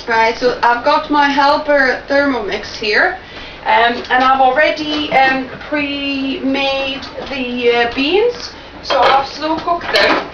Right, so I've got my helper thermomix here, and I've already pre-made the beans, so I've slow cooked them.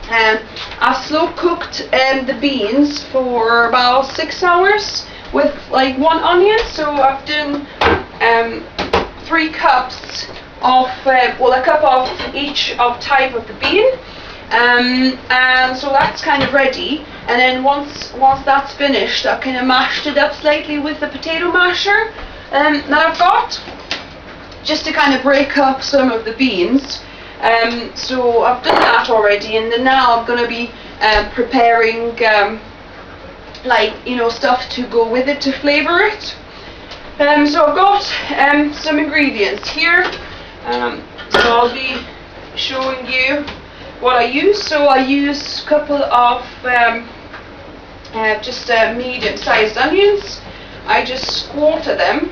I slow cooked the beans for about 6 hours with like 1 onion, so I've done 3 cups of, a cup of each of type of the bean, and so that's kind of ready. And then once that's finished, I kind of mashed it up slightly with the potato masher that I've got, just to kind of break up some of the beans. So I've done that already, and then now I'm going to be preparing stuff to go with it to flavour it. So I've got some ingredients here, so I'll be showing you what I use. So I use a couple of just medium-sized onions. I just quarter them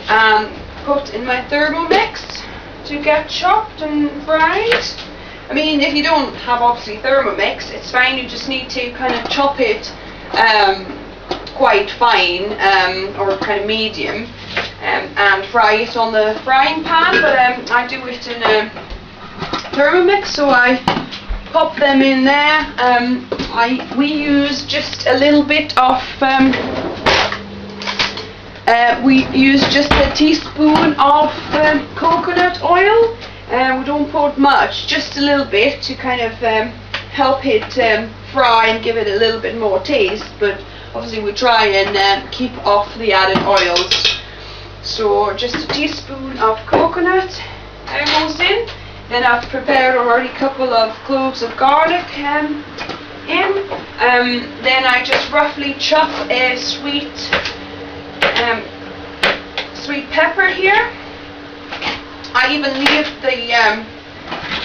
and put in my Thermomix to get chopped and fried. I mean, if you don't have obviously Thermomix, it's fine. You just need to kind of chop it quite fine, or kind of medium, and fry it on the frying pan. But I do it in a Thermomix, so I pop them in there. We use just a little bit of we use just a teaspoon of coconut oil. We don't put much, just a little bit to kind of help it fry and give it a little bit more taste, but obviously we try and keep off the added oils. So just a teaspoon of coconut goes in. Then I've prepared already a couple of cloves of garlic in. Then I just roughly chop a sweet pepper here. I even leave the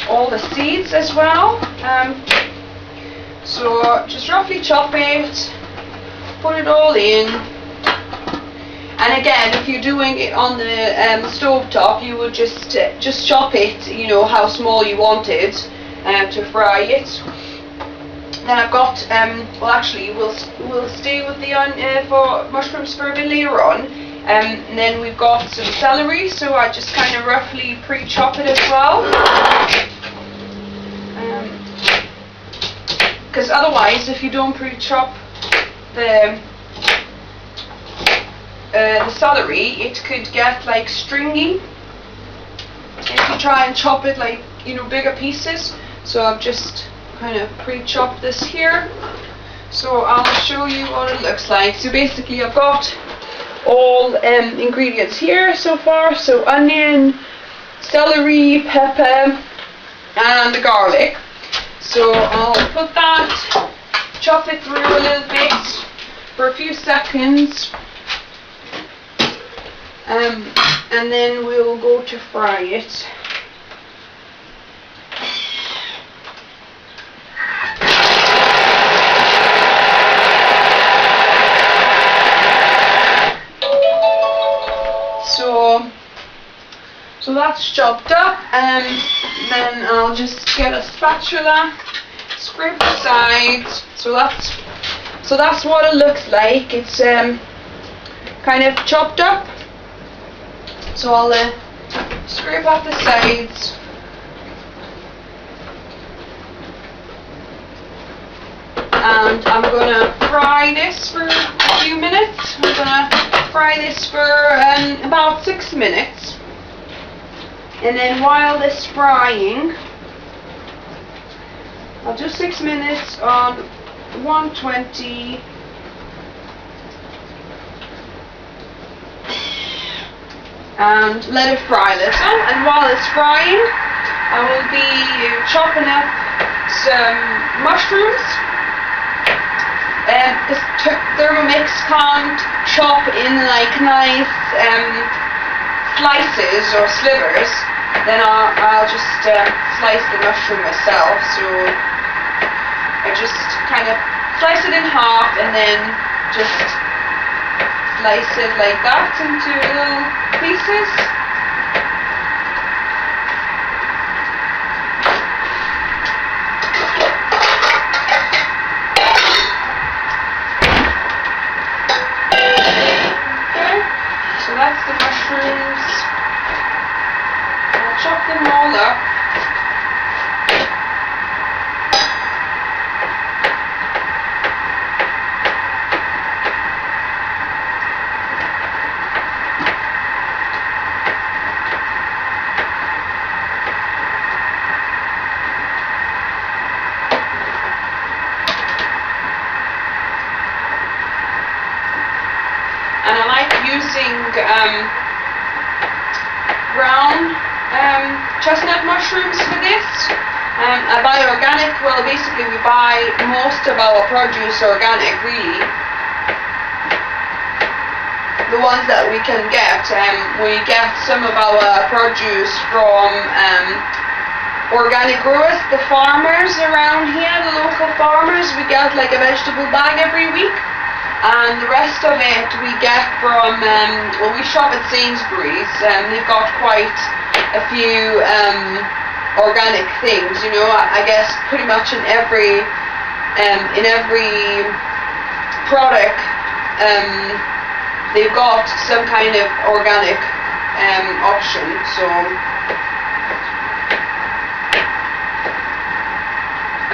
all the seeds as well. So just roughly chop it, put it all in. And again, if you're doing it on the stove top, you would just chop it, you know, how small you want it to fry it. Then I've got, well actually we'll stay with the for mushrooms for a bit later on. And then we've got some celery, so I just kind of roughly pre-chop it as well. Because otherwise, if you don't pre-chop the celery, it could get like stringy if you try and chop it like, you know, bigger pieces. So I've just kind of pre-chopped this here. So I'll show you what it looks like. So basically I've got all ingredients here so far. So onion, celery, pepper and the garlic. So I'll put that, chop it through a little bit for a few seconds. And then we'll go to fry it. So that's chopped up, and then I'll just get a spatula, scrape the sides. So that's what it looks like. It's kind of chopped up. So I'll scrape off the sides. And I'm going to fry this for a few minutes. I'm going to fry this for about 6 minutes. And then while this is frying, I'll do 6 minutes on 120. And let it fry a little. And while it's frying, I will be chopping up some mushrooms. This Thermomix can't chop in like nice slices or slivers. Then I'll just slice the mushroom myself. So I just kind of slice it in half and then just slice it like that into little pieces. chop them all up. And I like using brown chestnut mushrooms for this. I buy organic. Well, basically we buy most of our produce organic, really. The ones that we can get. We get some of our produce from organic growers, the farmers around here, the local farmers. We get like a vegetable bag every week. And the rest of it we get from, well, we shop at Sainsbury's. They've got quite a few organic things, you know. I guess pretty much in every product they've got some kind of organic option. So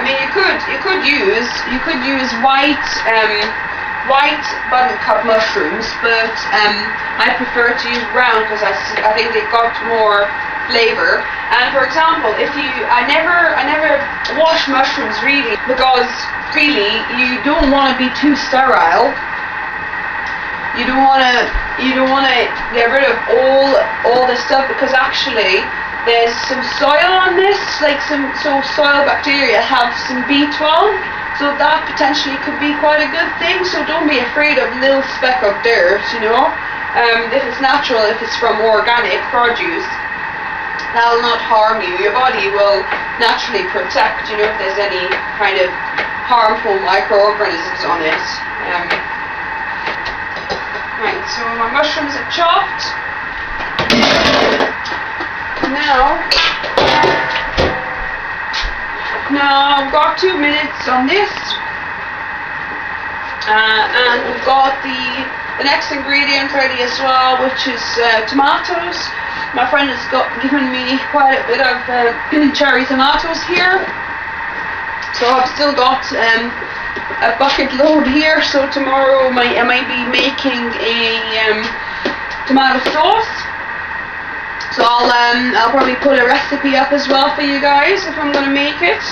I mean, you could use white buttercup mushrooms, but I prefer to use brown because I think they've got more flavor. And for example, I never wash mushrooms really, because really you don't want to be too sterile. You don't want to get rid of all the stuff, because actually there's some soil on this, like so soil bacteria have some B12. So that potentially could be quite a good thing, so don't be afraid of a little speck of dirt, you know. If it's natural, if it's from organic produce, that'll not harm you. Your body will naturally protect, you know, if there's any kind of harmful microorganisms on it. Right, so my mushrooms are chopped. Now I've got 2 minutes on this, and we've got the next ingredient ready as well, which is tomatoes. My friend has given me quite a bit of cherry tomatoes here, so I've still got a bucket load here. So tomorrow I might be making a tomato sauce. So I'll probably put a recipe up as well for you guys if I'm going to make it.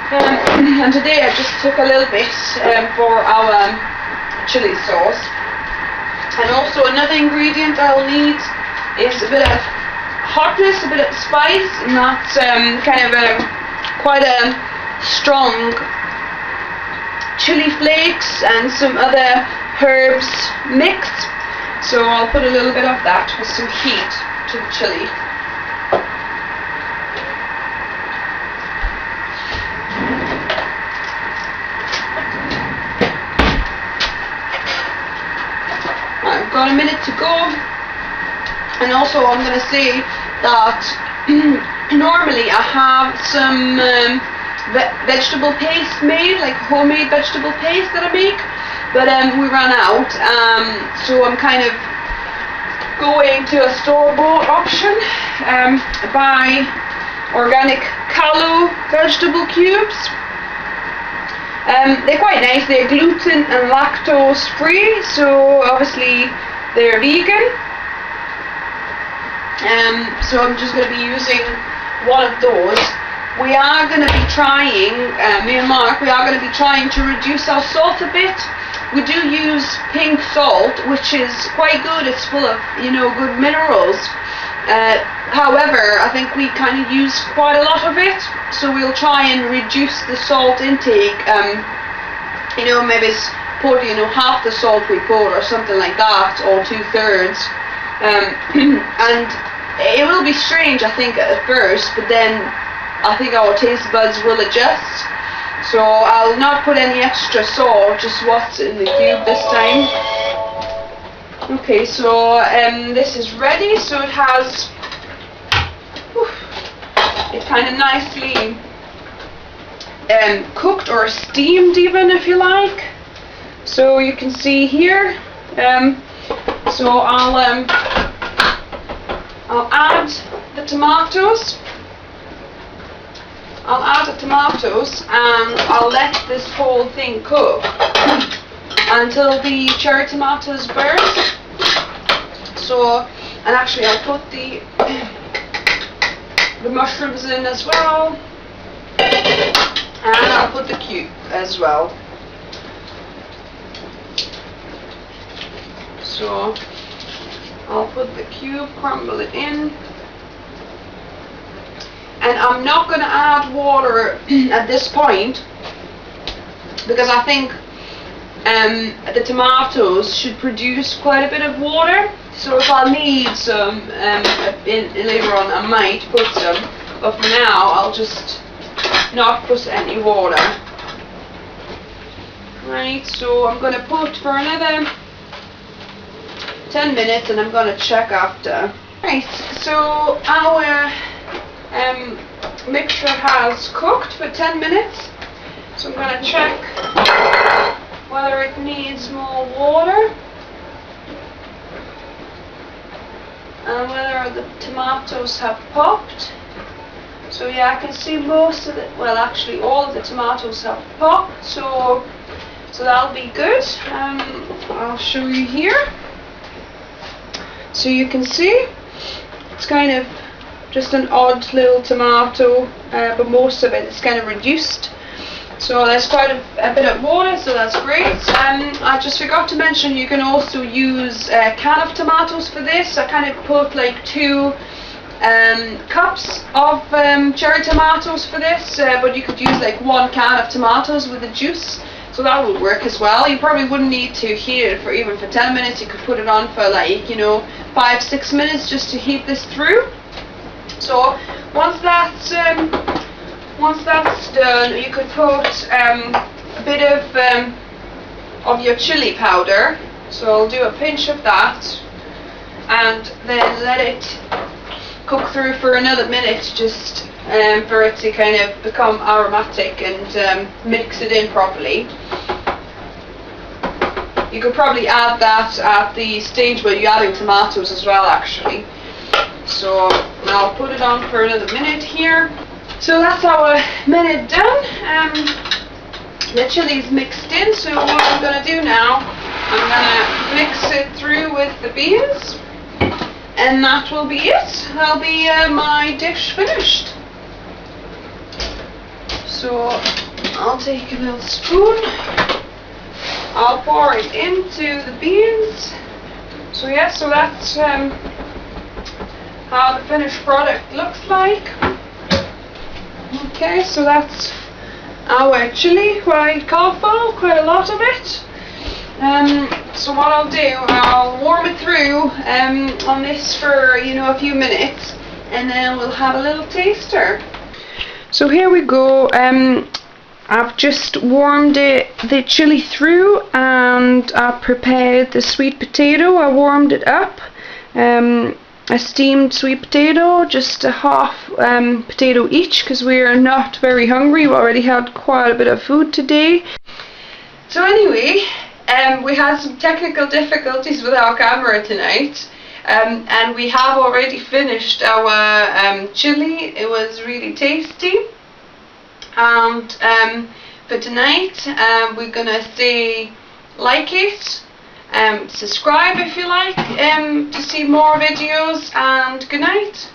And today I just took a little bit for our chili sauce. And also another ingredient I'll need is a bit of hotness, a bit of spice, and that's kind of quite a strong chili flakes and some other herbs mix. So I'll put a little bit of that with some heat to the chili. I've got a minute to go, and also I'm going to say that normally I have some vegetable paste made, like homemade vegetable paste that I make, but we ran out, so I'm kind of going to a store-bought option. Buy organic callow vegetable cubes. They're quite nice. They're gluten and lactose free, so obviously they're vegan. So I'm just going to be using one of those. We are going to be trying, me and Mark, we are going to be trying to reduce our salt a bit. We do use pink salt, which is quite good. It's full of, you know, good minerals. However, I think we kind of use quite a lot of it, so we'll try and reduce the salt intake. You know, maybe put, you know, half the salt we put or something like that, or 2/3. And it will be strange, I think, at first, but then I think our taste buds will adjust. So I'll not put any extra salt, just what's in the cube this time. Okay, so this is ready. So it has, it's kind of nicely cooked or steamed even, if you like. So you can see here. So I'll add the tomatoes. I'll add the tomatoes and I'll let this whole thing cook until the cherry tomatoes burst. So, and actually I'll put the mushrooms in as well, and I'll put the cube as well. So I'll put the cube, crumble it in. And I'm not going to add water at this point because I think the tomatoes should produce quite a bit of water. So if I need some later on, I might put some. But for now, I'll just not put any water. Right, so I'm going to put for another 10 minutes and I'm going to check after. Right, so our mixture has cooked for 10 minutes, so I'm going to check whether it needs more water and whether the tomatoes have popped. So yeah, I can see most of it, well actually all of the tomatoes have popped, so that'll be good. I'll show you here. So you can see it's kind of just an odd little tomato, but most of it is kind of reduced. So there's quite a bit of water, so that's great. I just forgot to mention you can also use a can of tomatoes for this. I kind of put like 2 cups of cherry tomatoes for this, but you could use like 1 can of tomatoes with the juice. So that would work as well. You probably wouldn't need to heat it for even for 10 minutes. You could put it on for like, 5-6 minutes just to heat this through. So once that's done, you could put a bit of your chili powder. So I'll do a pinch of that, and then let it cook through for another minute, just for it to kind of become aromatic and mix it in properly. You could probably add that at the stage where you're adding tomatoes as well, actually. So I'll put it on for another minute here. So that's our minute done. The chili's mixed in, so what I'm going to do now, I'm going to mix it through with the beans, and that will be it. That'll be my dish finished. So I'll take a little spoon, I'll pour it into the beans. So yeah, so that's how the finished product looks like. Okay, so that's our chili, quite colourful, quite a lot of it. So what I'll do, I'll warm it through on this for a few minutes, and then we'll have a little taster. So here we go. I've just warmed the chili through, and I prepared the sweet potato. I warmed it up. A steamed sweet potato, just a half potato each, because we're not very hungry. We already had quite a bit of food today. So anyway, we had some technical difficulties with our camera tonight, and we have already finished our chili. It was really tasty, and for tonight we're gonna say like it, subscribe if you like to see more videos, and good night.